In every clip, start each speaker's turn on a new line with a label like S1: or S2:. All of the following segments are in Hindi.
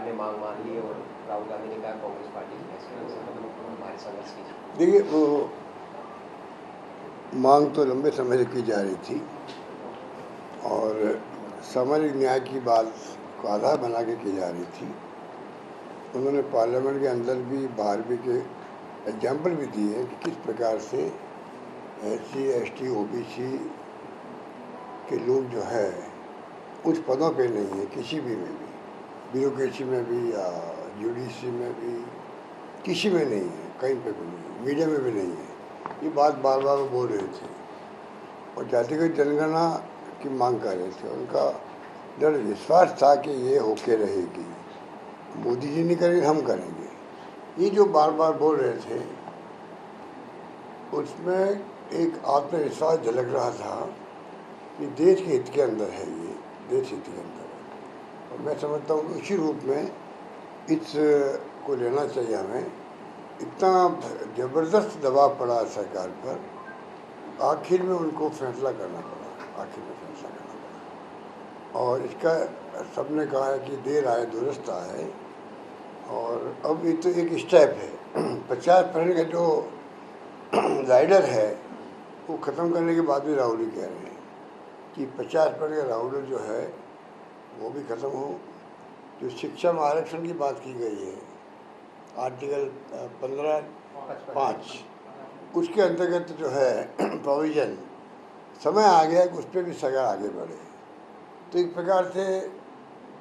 S1: सरकार ने मांग मान ली और राहुल गांधी ने कहा कांग्रेस पार्टी हमारे संघर्ष की।
S2: देखिए, वो मांग तो लंबे समय से की जा रही थी और सामाजिक न्याय की बात को आधार बना के की जा रही थी। उन्होंने पार्लियामेंट के अंदर भी बाहर भी के एग्जाम्पल भी दिए कि किस प्रकार से SC ST OBC के लोग जो है उच्च पदों पे नहीं है, किसी भी में भी, ब्यूरोक्रेसी में भी या जुडिशरी में भी, किसी में नहीं है, कहीं पे भी नहीं है, मीडिया में भी नहीं है। ये बात बार बार वो बोल रहे थे और जातिगत जनगणना की मांग कर रहे थे। उनका दृढ़ विश्वास था कि ये होके रहेगी, मोदी जी नहीं करेंगे, हम करेंगे। ये जो बार बार बोल रहे थे उसमें एक आत्मविश्वास झलक रहा था कि देश के हित के अंदर है, ये देश हित के अंदर है। और मैं समझता हूँ कि इसी रूप में इस को लेना चाहिए हमें। इतना ज़बरदस्त दबाव पड़ा सरकार पर, आखिर में उनको फैसला करना पड़ा, आखिर में फैसला करना पड़ा। और इसका सबने कहा है कि देर आए दुरुस्त आए। और अब ये तो एक स्टेप है। 50% का जो राइडर है वो ख़त्म करने के बाद भी राहुल ही कह रहे हैं कि 50% का राहुल जो है वो भी ख़त्म हो। जो शिक्षा में आरक्षण की बात की गई है, आर्टिकल 15(5), उसके अंतर्गत जो है प्रोविज़न, समय आ गया कि उस पर भी सरकार आगे बढ़े। तो एक प्रकार से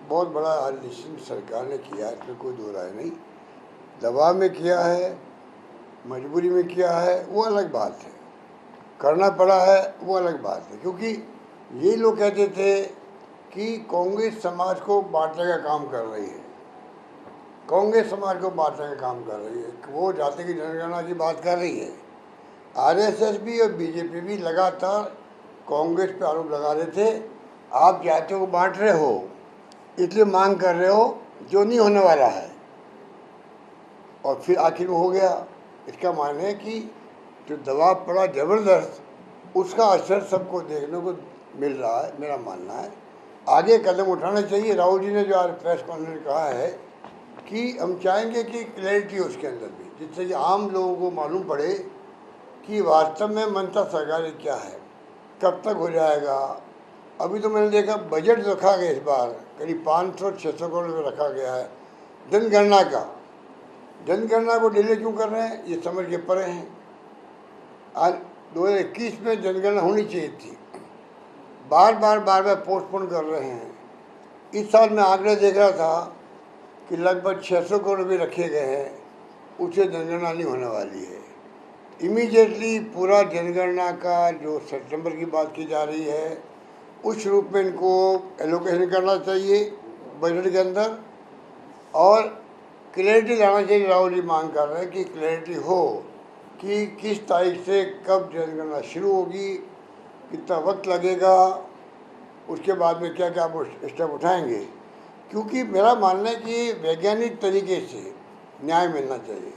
S2: बहुत बड़ा डिसीजन सरकार ने किया है, इसमें कोई दो राय नहीं। दबाव में किया है, मजबूरी में किया है, वो अलग बात है। करना पड़ा है, वो अलग बात है। क्योंकि ये लोग कहते थे कि कांग्रेस समाज को बांटने का काम कर रही है, कांग्रेस समाज को बांटने का काम कर रही है, वो जाति की जनगणना की बात कर रही है। RSS भी और BJP भी लगातार कांग्रेस पे आरोप लगा रहे थे, आप जातियों को बांट रहे हो, इसलिए मांग कर रहे हो जो नहीं होने वाला है। और फिर आखिर में हो गया। इसका माने है कि जो दबाव पड़ा ज़बरदस्त, उसका असर सबको देखने को मिल रहा है। मेरा मानना है आगे कदम उठाना चाहिए। राहुल जी ने जो आज प्रेस कॉन्फ्रेंस में कहा है कि हम चाहेंगे कि क्लैरिटी हो उसके अंदर भी, जिससे कि आम लोगों को मालूम पड़े कि वास्तव में मनसा सरकारी क्या है, कब तक हो जाएगा। अभी तो मैंने देखा बजट रखा गया इस बार करीब 500-600 करोड़ रुपये रखा गया है जनगणना का। जनगणना को डिले क्यों कर रहे हैं, ये समझ के परे हैं। आज 2021 में जनगणना होनी चाहिए थी, बार बार पोस्टपोन कर रहे हैं। इस साल मैं आंकड़े देख रहा था कि लगभग 600 करोड़ रुपये रखे गए हैं, उससे जनगणना नहीं होने वाली है। इमीडिएटली पूरा जनगणना का जो सितंबर की बात की जा रही है, उस रूप में इनको एलोकेशन करना चाहिए बजट के अंदर और क्लैरिटी लाना चाहिए। राहुल जी मांग कर रहे हैं कि क्लैरिटी हो कि किस तारीख से कब जनगणना शुरू होगी, कितना वक्त लगेगा, उसके बाद में क्या क्या स्टेप उठाएंगे। क्योंकि मेरा मानना है कि वैज्ञानिक तरीके से न्याय मिलना चाहिए।